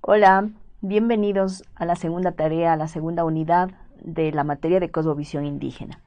Hola, bienvenidos a la segunda tarea, a la segunda unidad de la materia de cosmovisión indígena.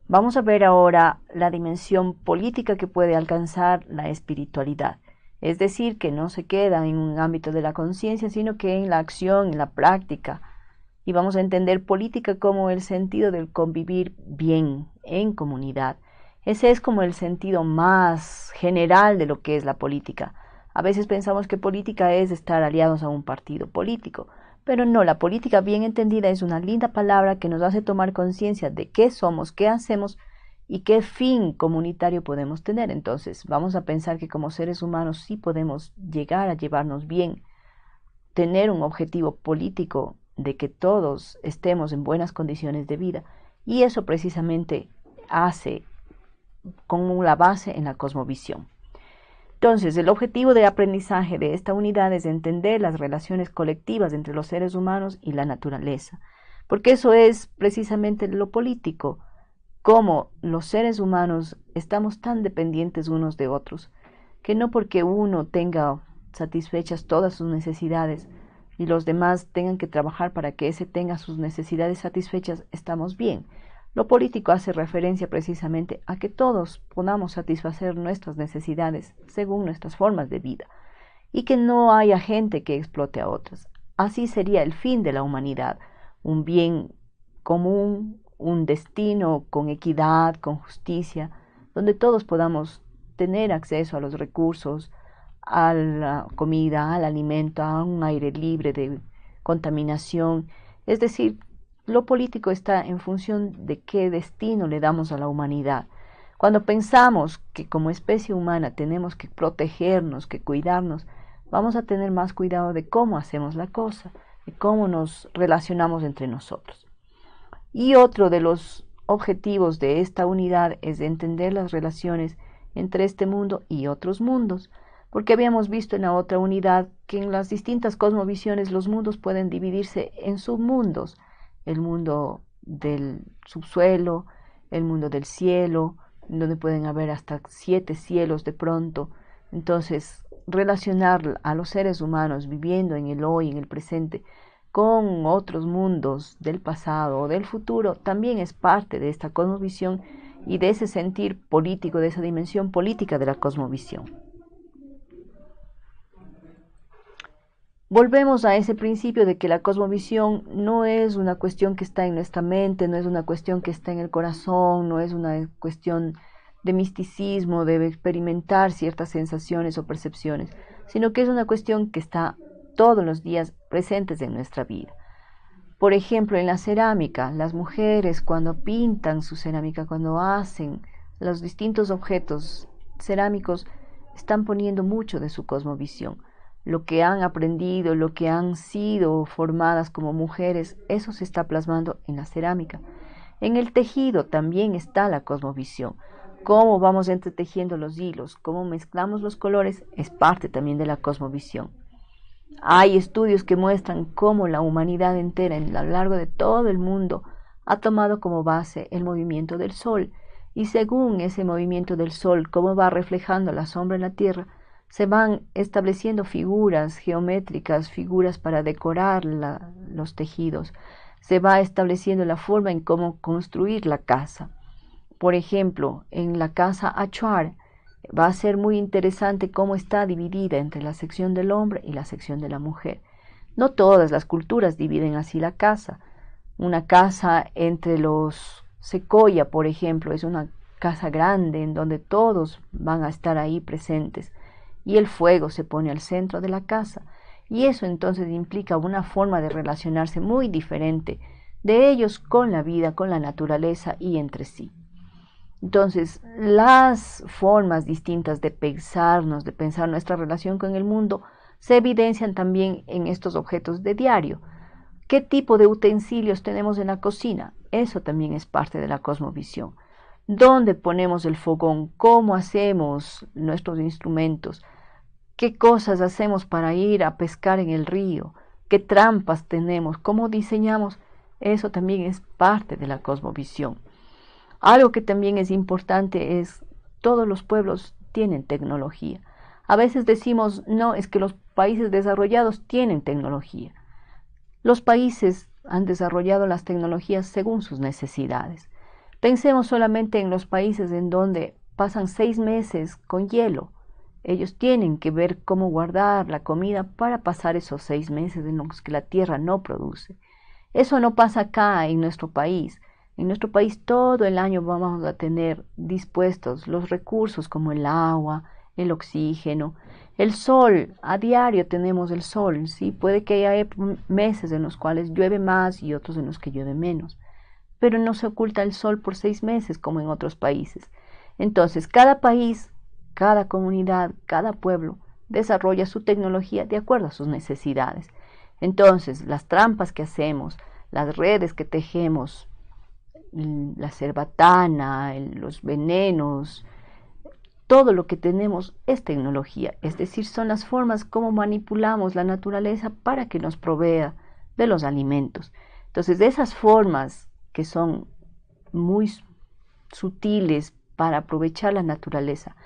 Vamos a ver ahora la dimensión política que puede alcanzar la espiritualidad, es decir, que no se queda en un ámbito de la conciencia, sino que en la acción, en la práctica. Y vamos a entender política como el sentido del convivir bien en comunidad. Ese es como el sentido más general de lo que es la política. A veces pensamos que política es estar aliados a un partido político, pero no, la política bien entendida es una linda palabra que nos hace tomar conciencia de qué somos, qué hacemos y qué fin comunitario podemos tener. Entonces, vamos a pensar que como seres humanos sí podemos llegar a llevarnos bien, tener un objetivo político de que todos estemos en buenas condiciones de vida, y eso precisamente hace como la base en la cosmovisión. Entonces, el objetivo de aprendizaje de esta unidad es entender las relaciones colectivas entre los seres humanos y la naturaleza, porque eso es precisamente lo político, cómo los seres humanos estamos tan dependientes unos de otros, que no porque uno tenga satisfechas todas sus necesidades y los demás tengan que trabajar para que ese tenga sus necesidades satisfechas, estamos bien. Lo político hace referencia precisamente a que todos podamos satisfacer nuestras necesidades según nuestras formas de vida y que no haya gente que explote a otras. Así sería el fin de la humanidad, un bien común, un destino con equidad, con justicia, donde todos podamos tener acceso a los recursos, a la comida, al alimento, a un aire libre de contaminación. Es decir, lo político está en función de qué destino le damos a la humanidad. Cuando pensamos que como especie humana tenemos que protegernos, que cuidarnos, vamos a tener más cuidado de cómo hacemos la cosa, de cómo nos relacionamos entre nosotros. Y otro de los objetivos de esta unidad es de entender las relaciones entre este mundo y otros mundos, porque habíamos visto en la otra unidad que en las distintas cosmovisiones los mundos pueden dividirse en submundos, el mundo del subsuelo, el mundo del cielo, donde pueden haber hasta 7 cielos de pronto. Entonces, relacionar a los seres humanos viviendo en el hoy, en el presente, con otros mundos del pasado o del futuro, también es parte de esta cosmovisión y de ese sentir político, de esa dimensión política de la cosmovisión. Volvemos a ese principio de que la cosmovisión no es una cuestión que está en nuestra mente, no es una cuestión que está en el corazón, no es una cuestión de misticismo, de experimentar ciertas sensaciones o percepciones, sino que es una cuestión que está todos los días presentes en nuestra vida. Por ejemplo, en la cerámica, las mujeres cuando pintan su cerámica, cuando hacen los distintos objetos cerámicos, están poniendo mucho de su cosmovisión. Lo que han aprendido, lo que han sido formadas como mujeres, eso se está plasmando en la cerámica. En el tejido también está la cosmovisión. Cómo vamos entretejiendo los hilos, cómo mezclamos los colores, es parte también de la cosmovisión. Hay estudios que muestran cómo la humanidad entera, a lo largo de todo el mundo, ha tomado como base el movimiento del sol, y según ese movimiento del sol, cómo va reflejando la sombra en la tierra, se van estableciendo figuras geométricas, figuras para decorar los tejidos, se va estableciendo la forma en cómo construir la casa. Por ejemplo, en la casa Achuar, va a ser muy interesante cómo está dividida entre la sección del hombre y la sección de la mujer. No todas las culturas dividen así la casa. Una casa entre los secoya, por ejemplo, es una casa grande en donde todos van a estar ahí presentes y el fuego se pone al centro de la casa. Y eso entonces implica una forma de relacionarse muy diferente de ellos con la vida, con la naturaleza y entre sí. Entonces, las formas distintas de pensarnos, de pensar nuestra relación con el mundo, se evidencian también en estos objetos de diario. ¿Qué tipo de utensilios tenemos en la cocina? Eso también es parte de la cosmovisión. ¿Dónde ponemos el fogón? ¿Cómo hacemos nuestros instrumentos? ¿Qué cosas hacemos para ir a pescar en el río? ¿Qué trampas tenemos? ¿Cómo diseñamos? Eso también es parte de la cosmovisión. Algo que también es importante es todos los pueblos tienen tecnología. A veces decimos, no, es que los países desarrollados tienen tecnología. Los países han desarrollado las tecnologías según sus necesidades. Pensemos solamente en los países en donde pasan 6 meses con hielo. Ellos tienen que ver cómo guardar la comida para pasar esos 6 meses en los que la tierra no produce. Eso no pasa acá en nuestro país. En nuestro país todo el año vamos a tener dispuestos los recursos como el agua, el oxígeno, el sol. A diario tenemos el sol, ¿sí? Puede que haya meses en los cuales llueve más y otros en los que llueve menos, pero no se oculta el sol por 6 meses como en otros países. Entonces, cada país, cada comunidad, cada pueblo desarrolla su tecnología de acuerdo a sus necesidades. Entonces, las trampas que hacemos, las redes que tejemos, la cerbatana, los venenos, todo lo que tenemos es tecnología, es decir, son las formas como manipulamos la naturaleza para que nos provea de los alimentos. Entonces, de esas formas que son muy sutiles para aprovechar la naturaleza,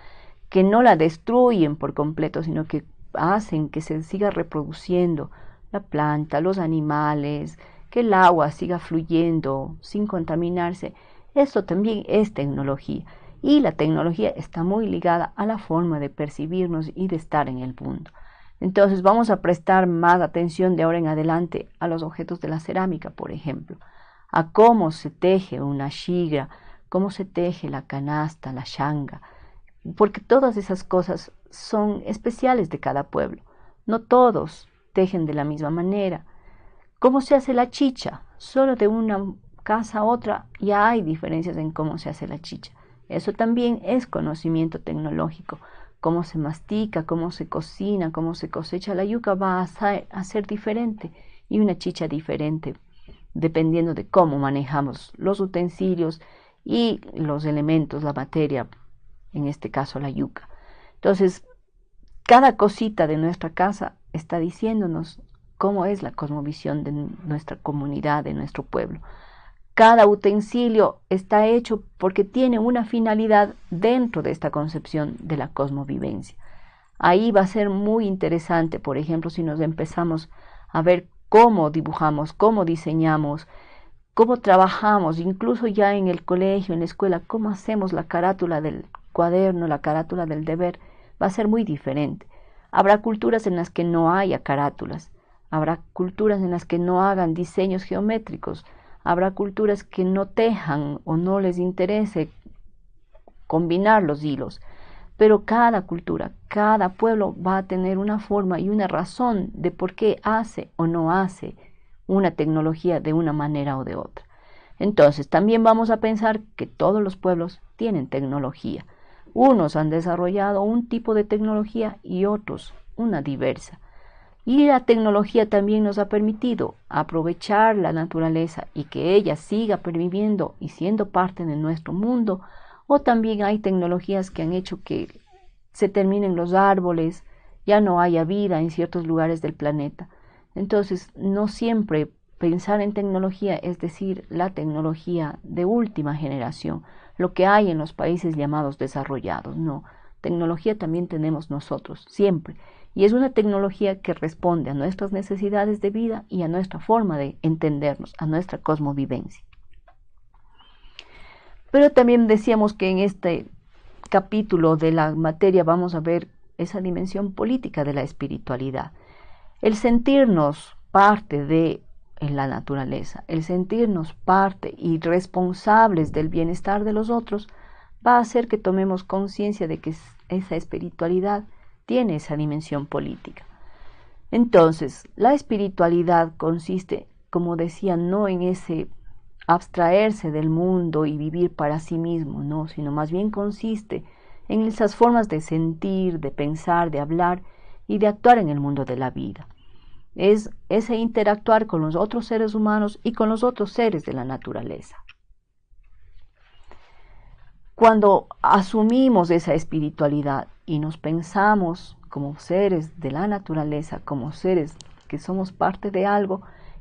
que no la destruyen por completo, sino que hacen que se siga reproduciendo la planta, los animales, que el agua siga fluyendo sin contaminarse. Esto también es tecnología. Y la tecnología está muy ligada a la forma de percibirnos y de estar en el mundo. Entonces vamos a prestar más atención de ahora en adelante a los objetos de la cerámica, por ejemplo, a cómo se teje una shigra, cómo se teje la canasta, la shanga, porque todas esas cosas son especiales de cada pueblo. No todos tejen de la misma manera. ¿Cómo se hace la chicha? Solo de una casa a otra ya hay diferencias en cómo se hace la chicha. Eso también es conocimiento tecnológico. Cómo se mastica, cómo se cocina, cómo se cosecha la yuca va a ser diferente y una chicha diferente, dependiendo de cómo manejamos los utensilios y los elementos, la materia, en este caso la yuca. Entonces, cada cosita de nuestra casa está diciéndonos cómo es la cosmovisión de nuestra comunidad, de nuestro pueblo. Cada utensilio está hecho porque tiene una finalidad dentro de esta concepción de la cosmovivencia. Ahí va a ser muy interesante, por ejemplo, si nos empezamos a ver cómo dibujamos, cómo diseñamos, cómo trabajamos, incluso ya en el colegio, en la escuela, cómo hacemos la carátula del cuaderno, la carátula del deber, va a ser muy diferente. Habrá culturas en las que no haya carátulas, habrá culturas en las que no hagan diseños geométricos, habrá culturas que no tejan o no les interese combinar los hilos, pero cada cultura, cada pueblo va a tener una forma y una razón de por qué hace o no hace una tecnología de una manera o de otra. Entonces, también vamos a pensar que todos los pueblos tienen tecnología. Unos han desarrollado un tipo de tecnología y otros una diversa. Y la tecnología también nos ha permitido aprovechar la naturaleza y que ella siga perviviendo y siendo parte de nuestro mundo, o también hay tecnologías que han hecho que se terminen los árboles, ya no haya vida en ciertos lugares del planeta. Entonces, no siempre pensar en tecnología es decir la tecnología de última generación, lo que hay en los países llamados desarrollados. No, tecnología también tenemos nosotros, siempre. Y es una tecnología que responde a nuestras necesidades de vida y a nuestra forma de entendernos, a nuestra cosmovivencia. Pero también decíamos que en este capítulo de la materia vamos a ver esa dimensión política de la espiritualidad. El sentirnos parte de la naturaleza, el sentirnos parte y responsables del bienestar de los otros, va a hacer que tomemos conciencia de que esa espiritualidad tiene esa dimensión política. Entonces, la espiritualidad consiste, como decía, no en ese abstraerse del mundo y vivir para sí mismo, no, sino más bien consiste en esas formas de sentir, de pensar, de hablar y de actuar en el mundo de la vida. Es ese interactuar con los otros seres humanos y con los otros seres de la naturaleza. Cuando asumimos esa espiritualidad y nos pensamos como seres de la naturaleza, como seres que somos parte de algo,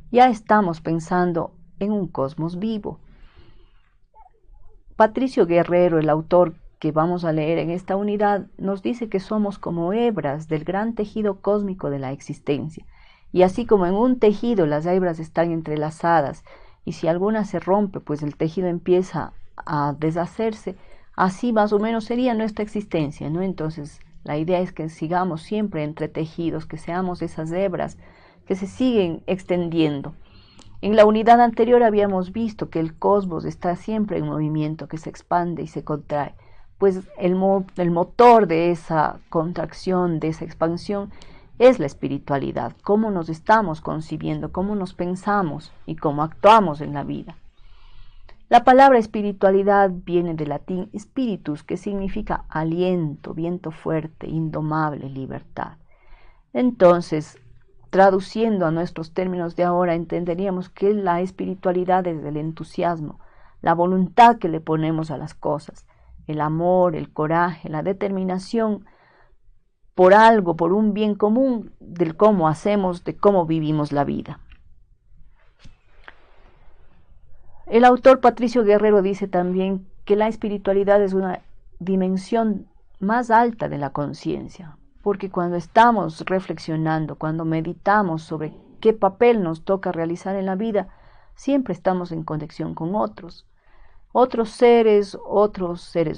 ya estamos pensando en un cosmos vivo. Patricio Guerrero, el autor que vamos a leer en esta unidad nos dice que somos como hebras del gran tejido cósmico de la existencia. Y así como en un tejido las hebras están entrelazadas y si alguna se rompe, pues el tejido empieza a deshacerse, así más o menos sería nuestra existencia, ¿no? Entonces, la idea es que sigamos siempre entretejidos, que seamos esas hebras que se siguen extendiendo. En la unidad anterior habíamos visto que el cosmos está siempre en movimiento, que se expande y se contrae, pues el motor de esa contracción, de esa expansión, es la espiritualidad, cómo nos estamos concibiendo, cómo nos pensamos y cómo actuamos en la vida. La palabra espiritualidad viene del latín spiritus, que significa aliento, viento fuerte, indomable, libertad. Entonces, traduciendo a nuestros términos de ahora, entenderíamos que la espiritualidad es el entusiasmo, la voluntad que le ponemos a las cosas, el amor, el coraje, la determinación por algo, por un bien común, del cómo hacemos, de cómo vivimos la vida. El autor Patricio Guerrero dice también que la espiritualidad es una dimensión más alta de la conciencia, porque cuando estamos reflexionando, cuando meditamos sobre qué papel nos toca realizar en la vida, siempre estamos en conexión con otros seres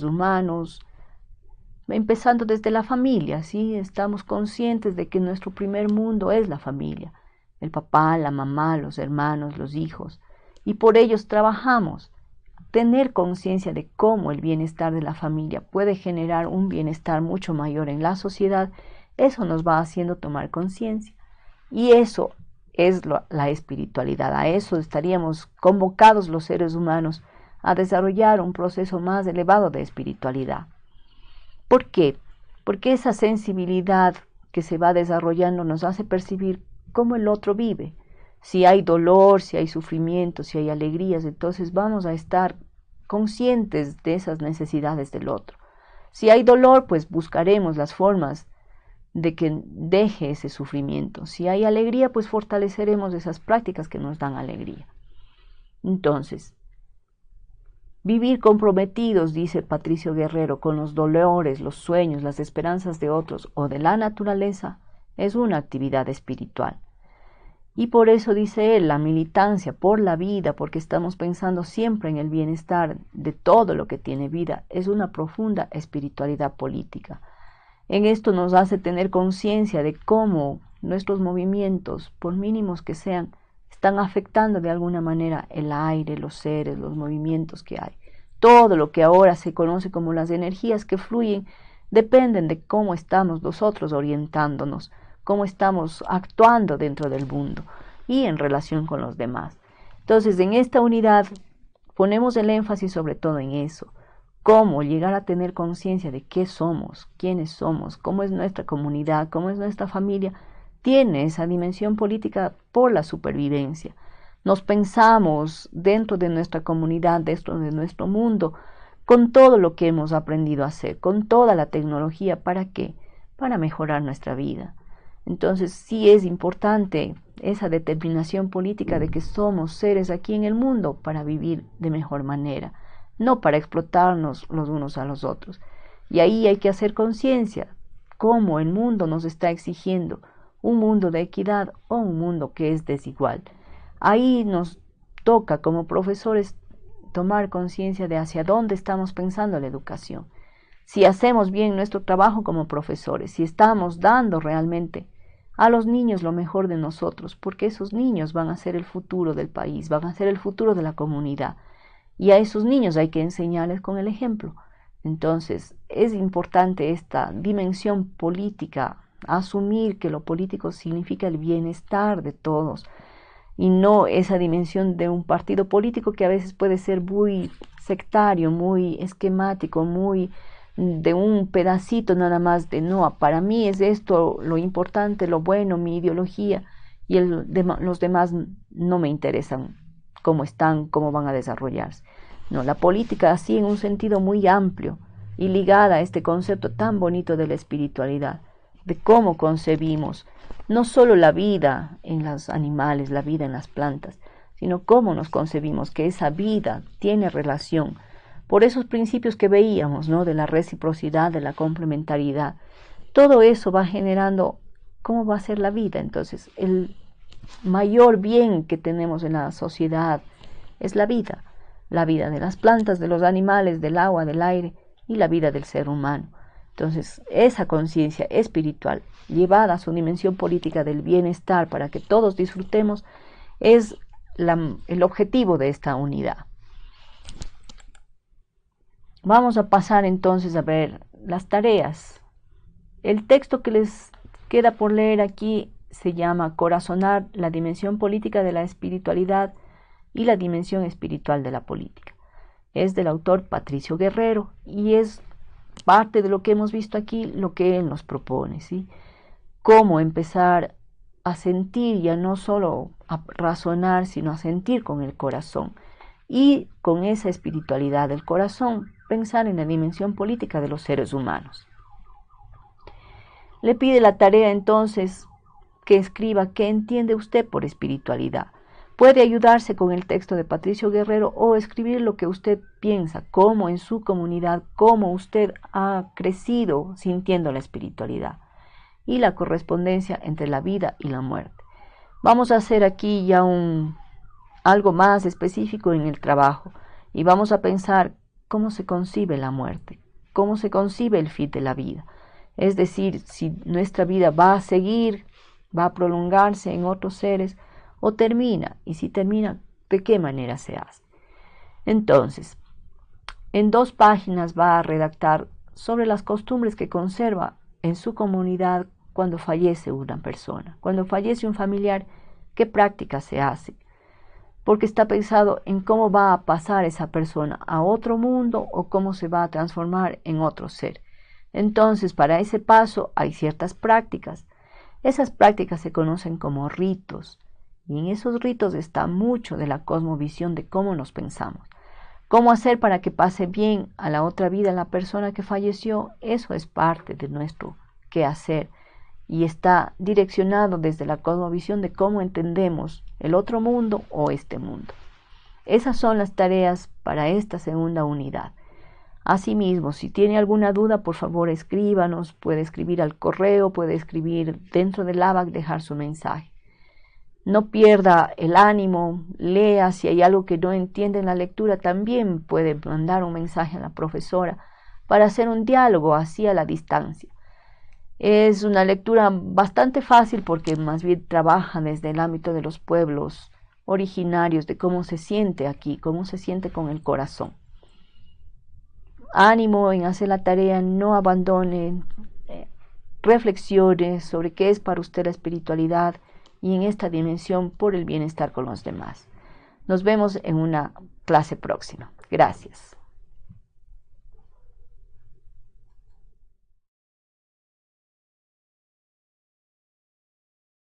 humanos, empezando desde la familia, ¿sí? Estamos conscientes de que nuestro primer mundo es la familia, el papá, la mamá, los hermanos, los hijos, y por ellos trabajamos. Tener conciencia de cómo el bienestar de la familia puede generar un bienestar mucho mayor en la sociedad, eso nos va haciendo tomar conciencia. Y eso es la espiritualidad, a eso estaríamos convocados los seres humanos a desarrollar un proceso más elevado de espiritualidad. ¿Por qué? Porque esa sensibilidad que se va desarrollando nos hace percibir cómo el otro vive. Si hay dolor, si hay sufrimiento, si hay alegrías, entonces vamos a estar conscientes de esas necesidades del otro. Si hay dolor, pues buscaremos las formas de que deje ese sufrimiento. Si hay alegría, pues fortaleceremos esas prácticas que nos dan alegría. Entonces, vivir comprometidos, dice Patricio Guerrero, con los dolores, los sueños, las esperanzas de otros o de la naturaleza, es una actividad espiritual. Y por eso dice él, la militancia por la vida, porque estamos pensando siempre en el bienestar de todo lo que tiene vida, es una profunda espiritualidad política. En esto nos hace tener conciencia de cómo nuestros movimientos, por mínimos que sean, están afectando de alguna manera el aire, los seres, los movimientos que hay. Todo lo que ahora se conoce como las energías que fluyen dependen de cómo estamos nosotros orientándonos, cómo estamos actuando dentro del mundo y en relación con los demás. Entonces, en esta unidad ponemos el énfasis sobre todo en eso, cómo llegar a tener conciencia de qué somos, quiénes somos, cómo es nuestra comunidad, cómo es nuestra familia, tiene esa dimensión política por la supervivencia. Nos pensamos dentro de nuestra comunidad, dentro de nuestro mundo, con todo lo que hemos aprendido a hacer, con toda la tecnología, ¿para qué? Para mejorar nuestra vida. Entonces sí es importante esa determinación política de que somos seres aquí en el mundo para vivir de mejor manera, no para explotarnos los unos a los otros. Y ahí hay que hacer conciencia, cómo el mundo nos está exigiendo un mundo de equidad o un mundo que es desigual. Ahí nos toca como profesores tomar conciencia de hacia dónde estamos pensando la educación. Si hacemos bien nuestro trabajo como profesores, si estamos dando realmente a los niños lo mejor de nosotros, porque esos niños van a ser el futuro del país, van a ser el futuro de la comunidad. Y a esos niños hay que enseñarles con el ejemplo. Entonces, es importante esta dimensión política, asumir que lo político significa el bienestar de todos y no esa dimensión de un partido político que a veces puede ser muy sectario, muy esquemático, muy de un pedacito nada más de no, para mí es esto lo importante, lo bueno, mi ideología y los demás no me interesan cómo están, cómo van a desarrollarse. No, la política así en un sentido muy amplio y ligada a este concepto tan bonito de la espiritualidad, de cómo concebimos no solo la vida en los animales, la vida en las plantas, sino cómo nos concebimos que esa vida tiene relación por esos principios que veíamos, ¿no? De la reciprocidad, de la complementariedad. Todo eso va generando cómo va a ser la vida. Entonces, el mayor bien que tenemos en la sociedad es la vida de las plantas, de los animales, del agua, del aire y la vida del ser humano. Entonces, esa conciencia espiritual llevada a su dimensión política del bienestar para que todos disfrutemos es el objetivo de esta unidad. Vamos a pasar entonces a ver las tareas. El texto que les queda por leer aquí se llama Corazonar la dimensión política de la espiritualidad y la dimensión espiritual de la política. Es del autor Patricio Guerrero y es parte de lo que hemos visto aquí, lo que él nos propone, ¿sí? Cómo empezar a sentir, ya no solo a razonar, sino a sentir con el corazón. Y con esa espiritualidad del corazón, pensar en la dimensión política de los seres humanos. Le pide la tarea entonces que escriba qué entiende usted por espiritualidad. Puede ayudarse con el texto de Patricio Guerrero o escribir lo que usted piensa, cómo en su comunidad, cómo usted ha crecido sintiendo la espiritualidad y la correspondencia entre la vida y la muerte. Vamos a hacer aquí ya algo más específico en el trabajo y vamos a pensar cómo se concibe la muerte, cómo se concibe el fin de la vida. Es decir, si nuestra vida va a seguir, va a prolongarse en otros seres o termina, y si termina, ¿de qué manera se hace? Entonces, en 2 páginas va a redactar sobre las costumbres que conserva en su comunidad cuando fallece una persona, cuando fallece un familiar, qué práctica se hace, porque está pensado en cómo va a pasar esa persona a otro mundo o cómo se va a transformar en otro ser. Entonces, para ese paso hay ciertas prácticas. Esas prácticas se conocen como ritos, y en esos ritos está mucho de la cosmovisión de cómo nos pensamos. Cómo hacer para que pase bien a la otra vida la persona que falleció, eso es parte de nuestro quehacer y está direccionado desde la cosmovisión de cómo entendemos el otro mundo o este mundo. Esas son las tareas para esta segunda unidad. Asimismo, si tiene alguna duda, por favor escríbanos, puede escribir al correo, puede escribir dentro del ABAC, dejar su mensaje. No pierda el ánimo, lea, si hay algo que no entiende en la lectura, también puede mandar un mensaje a la profesora para hacer un diálogo así a la distancia. Es una lectura bastante fácil porque más bien trabaja desde el ámbito de los pueblos originarios, de cómo se siente aquí, cómo se siente con el corazón. Ánimo en hacer la tarea, no abandonen, reflexiones sobre qué es para usted la espiritualidad y en esta dimensión por el bienestar con los demás. Nos vemos en una clase próxima. Gracias.